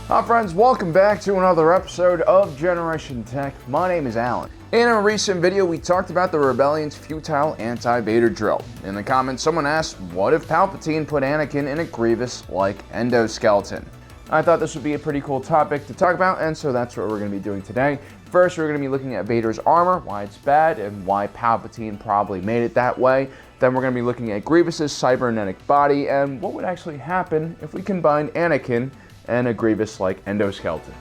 Hi friends, welcome back to another episode of Generation Tech. My name is Alan. In a recent video, we talked about the Rebellion's futile anti-Vader drill. In the comments, someone asked, what if Palpatine put Anakin in a Grievous-like endoskeleton? I thought this would be a pretty cool topic to talk about, and so that's what we're going to be doing today. First, we're going to be looking at Vader's armor, why it's bad, and why Palpatine probably made it that way. Then we're going to be looking at Grievous's cybernetic body, and what would actually happen if we combined Anakin and a Grievous-like endoskeleton.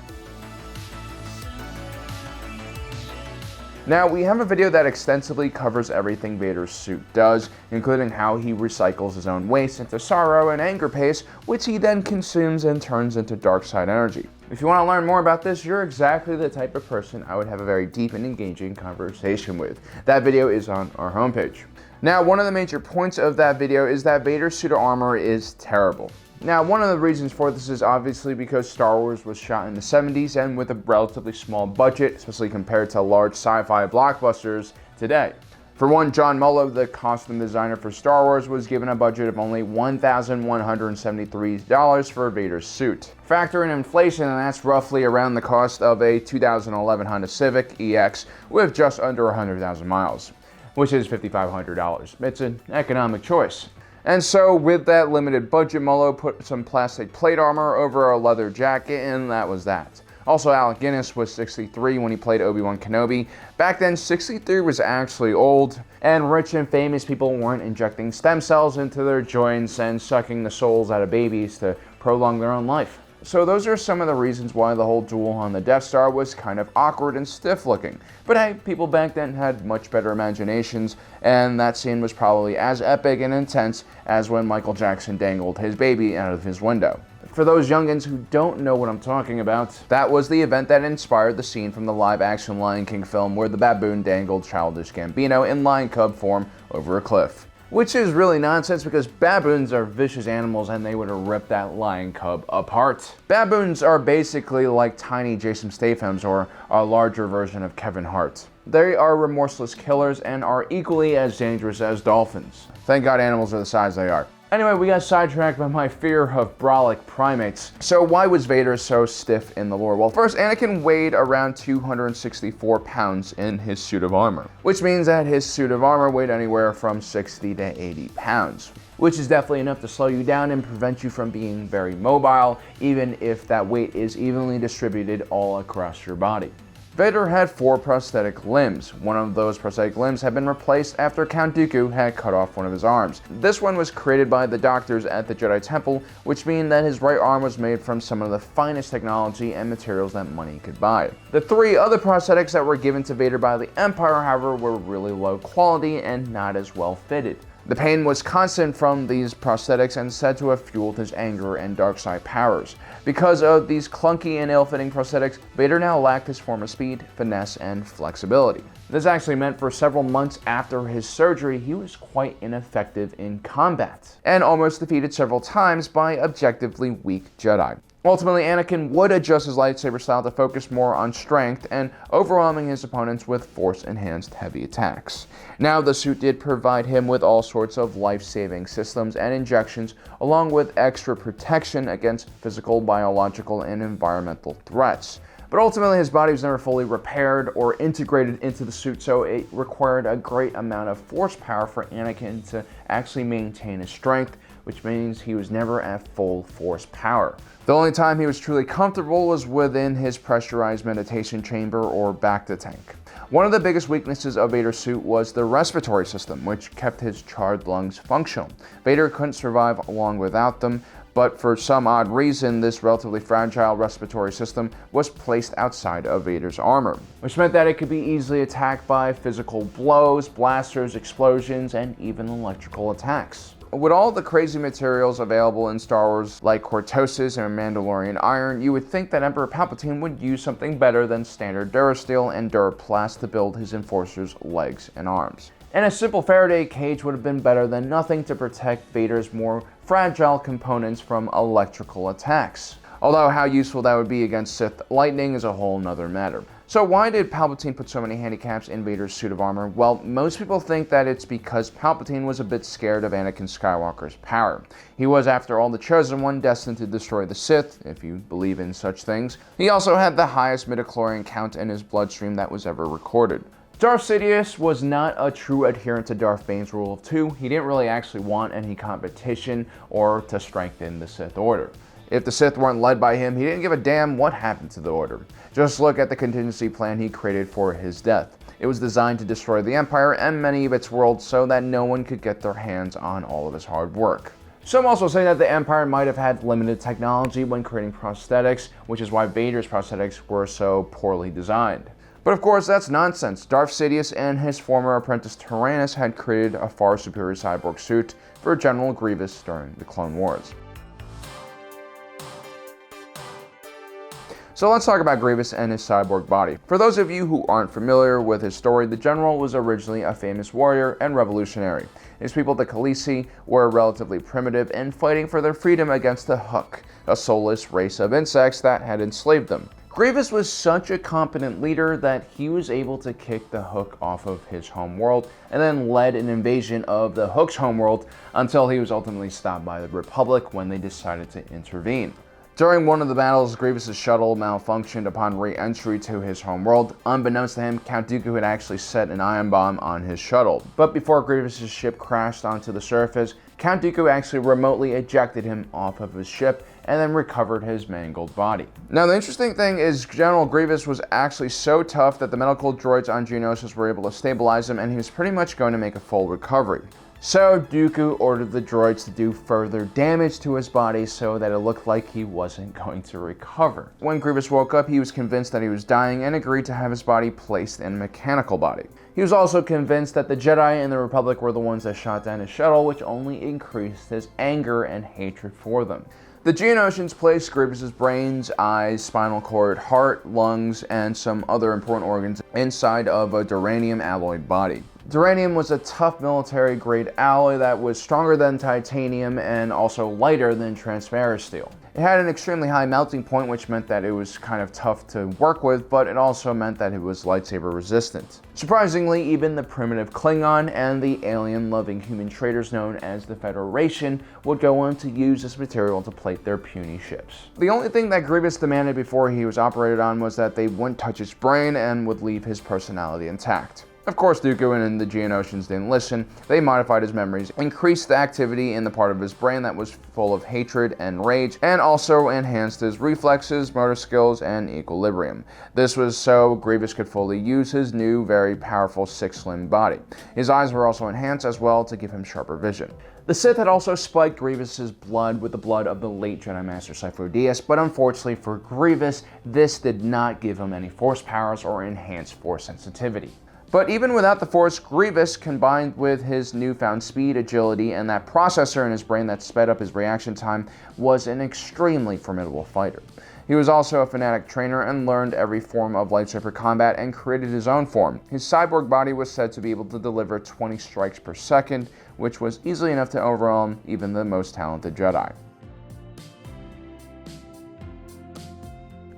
Now, we have a video that extensively covers everything Vader's suit does, including how he recycles his own waste into sorrow and anger paste, which he then consumes and turns into dark side energy. If you want to learn more about this, you're exactly the type of person I would have a very deep and engaging conversation with. That video is on our homepage. Now, one of the major points of that video is that Vader's suit of armor is terrible. Now, one of the reasons for this is obviously because Star Wars was shot in the 70s and with a relatively small budget, especially compared to large sci-fi blockbusters today. For one, John Mullo, the costume designer for Star Wars, was given a budget of only $1,173 for Vader's suit. Factor in inflation, and that's roughly around the cost of a 2011 Honda Civic EX with just under 100,000 miles, which is $5,500. It's an economic choice. And so with that limited budget, Mullo put some plastic plate armor over a leather jacket, and that was that. Also, Alec Guinness was 63 when he played Obi-Wan Kenobi. Back then, 63 was actually old, and rich and famous people weren't injecting stem cells into their joints and sucking the souls out of babies to prolong their own life. So those are some of the reasons why the whole duel on the Death Star was kind of awkward and stiff looking. But hey, people back then had much better imaginations, and that scene was probably as epic and intense as when Michael Jackson dangled his baby out of his window. For those youngins who don't know what I'm talking about, that was the event that inspired the scene from the live-action Lion King film where the baboon dangled Childish Gambino in lion cub form over a cliff. Which is really nonsense because baboons are vicious animals and they would have ripped that lion cub apart. Baboons are basically like tiny Jason Stathams or a larger version of Kevin Hart. They are remorseless killers and are equally as dangerous as dolphins. Thank God animals are the size they are. Anyway, we got sidetracked by my fear of brolic primates. So why was Vader so stiff in the lore? Well, first, Anakin weighed around 264 pounds in his suit of armor, which means that his suit of armor weighed anywhere from 60 to 80 pounds, which is definitely enough to slow you down and prevent you from being very mobile, even if that weight is evenly distributed all across your body. Vader had 4 prosthetic limbs. One of those prosthetic limbs had been replaced after Count Dooku had cut off one of his arms. This one was created by the doctors at the Jedi Temple, which means that his right arm was made from some of the finest technology and materials that money could buy. The 3 other prosthetics that were given to Vader by the Empire, however, were really low quality and not as well fitted. The pain was constant from these prosthetics and said to have fueled his anger and dark side powers. Because of these clunky and ill-fitting prosthetics, Vader now lacked his former speed, finesse, and flexibility. This actually meant for several months after his surgery, he was quite ineffective in combat, and almost defeated several times by objectively weak Jedi. Ultimately, Anakin would adjust his lightsaber style to focus more on strength and overwhelming his opponents with force-enhanced heavy attacks. Now, the suit did provide him with all sorts of life-saving systems and injections, along with extra protection against physical, biological, and environmental threats. But ultimately, his body was never fully repaired or integrated into the suit, so it required a great amount of force power for Anakin to actually maintain his strength, which means he was never at full force power. The only time he was truly comfortable was within his pressurized meditation chamber or bacta tank. One of the biggest weaknesses of Vader's suit was the respiratory system, which kept his charred lungs functional. Vader couldn't survive long without them, but for some odd reason, this relatively fragile respiratory system was placed outside of Vader's armor, which meant that it could be easily attacked by physical blows, blasters, explosions, and even electrical attacks. With all the crazy materials available in Star Wars, like cortosis and Mandalorian iron, you would think that Emperor Palpatine would use something better than standard Durasteel and Duraplast to build his Enforcer's legs and arms. And a simple Faraday cage would have been better than nothing to protect Vader's more fragile components from electrical attacks. Although how useful that would be against Sith lightning is a whole nother matter. So why did Palpatine put so many handicaps in Vader's suit of armor? Well, most people think that it's because Palpatine was a bit scared of Anakin Skywalker's power. He was, after all, the chosen one destined to destroy the Sith, if you believe in such things. He also had the highest midichlorian count in his bloodstream that was ever recorded. Darth Sidious was not a true adherent to Darth Bane's rule of two. He didn't really actually want any competition or to strengthen the Sith Order. If the Sith weren't led by him, he didn't give a damn what happened to the Order. Just look at the contingency plan he created for his death. It was designed to destroy the Empire and many of its worlds so that no one could get their hands on all of his hard work. Some also say that the Empire might have had limited technology when creating prosthetics, which is why Vader's prosthetics were so poorly designed. But of course, that's nonsense. Darth Sidious and his former apprentice Tyrannus had created a far superior cyborg suit for General Grievous during the Clone Wars. So let's talk about Grievous and his cyborg body. For those of you who aren't familiar with his story, the General was originally a famous warrior and revolutionary. His people, the Khaleesi, were relatively primitive and fighting for their freedom against the Huk, a soulless race of insects that had enslaved them. Grievous was such a competent leader that he was able to kick the Huk off of his homeworld and then led an invasion of the Huk's homeworld until he was ultimately stopped by the Republic when they decided to intervene. During one of the battles, Grievous' shuttle malfunctioned upon re-entry to his homeworld. Unbeknownst to him, Count Dooku had actually set an ion bomb on his shuttle. But before Grievous' ship crashed onto the surface, Count Dooku actually remotely ejected him off of his ship and then recovered his mangled body. Now, the interesting thing is General Grievous was actually so tough that the medical droids on Geonosis were able to stabilize him, and he was pretty much going to make a full recovery. So Dooku ordered the droids to do further damage to his body so that it looked like he wasn't going to recover. When Grievous woke up, he was convinced that he was dying and agreed to have his body placed in a mechanical body. He was also convinced that the Jedi and the Republic were the ones that shot down his shuttle, which only increased his anger and hatred for them. The Geonosians placed Grievous' brains, eyes, spinal cord, heart, lungs, and some other important organs inside of a duranium alloyed body. Duranium was a tough military-grade alloy that was stronger than titanium and also lighter than transparent steel. It had an extremely high melting point, which meant that it was kind of tough to work with, but it also meant that it was lightsaber resistant. Surprisingly, even the primitive Klingon and the alien-loving human traders known as the Federation would go on to use this material to plate their puny ships. The only thing that Grievous demanded before he was operated on was that they wouldn't touch his brain and would leave his personality intact. Of course, Dooku and the Geonosians didn't listen. They modified his memories, increased the activity in the part of his brain that was full of hatred and rage, and also enhanced his reflexes, motor skills, and equilibrium. This was so Grievous could fully use his new, very powerful six-limbed body. His eyes were also enhanced as well to give him sharper vision. The Sith had also spiked Grievous' blood with the blood of the late Jedi Master Sifo Dyas, but unfortunately for Grievous, this did not give him any force powers or enhanced force sensitivity. But even without the Force, Grievous, combined with his newfound speed, agility, and that processor in his brain that sped up his reaction time, was an extremely formidable fighter. He was also a fanatic trainer and learned every form of lightsaber combat and created his own form. His cyborg body was said to be able to deliver 20 strikes per second, which was easily enough to overwhelm even the most talented Jedi.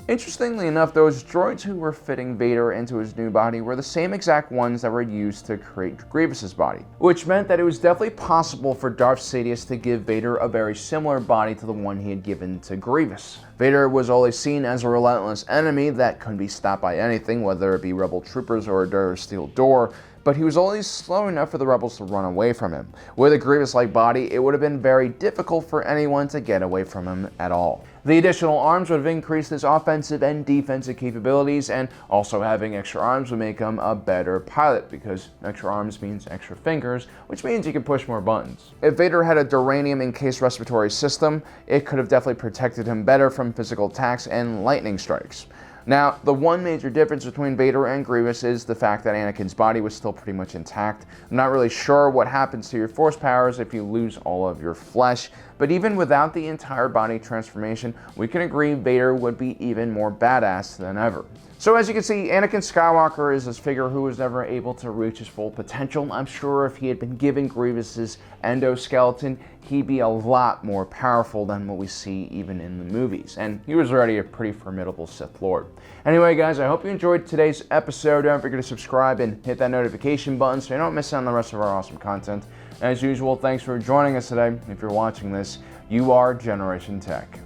Interestingly enough, those droids who were fitting Vader into his new body were the same exact ones that were used to create Grievous' body, which meant that it was definitely possible for Darth Sidious to give Vader a very similar body to the one he had given to Grievous. Vader was always seen as a relentless enemy that couldn't be stopped by anything, whether it be rebel troopers or a Darth steel door, but he was always slow enough for the rebels to run away from him. With a Grievous-like body, it would have been very difficult for anyone to get away from him at all. The additional arms would have increased his offensive and defensive capabilities, and also having extra arms would make him a better pilot, because extra arms means extra fingers, which means you can push more buttons. If Vader had a duranium-encased respiratory system, it could have definitely protected him better from physical attacks and lightning strikes. Now, the one major difference between Vader and Grievous is the fact that Anakin's body was still pretty much intact. I'm not really sure what happens to your force powers if you lose all of your flesh, but even without the entire body transformation, we can agree Vader would be even more badass than ever. So as you can see, Anakin Skywalker is this figure who was never able to reach his full potential. I'm sure if he had been given Grievous's endoskeleton, he'd be a lot more powerful than what we see even in the movies. And he was already a pretty formidable Sith Lord. Anyway, guys, I hope you enjoyed today's episode. Don't forget to subscribe and hit that notification button so you don't miss out on the rest of our awesome content. As usual, thanks for joining us today. If you're watching this, you are Generation Tech.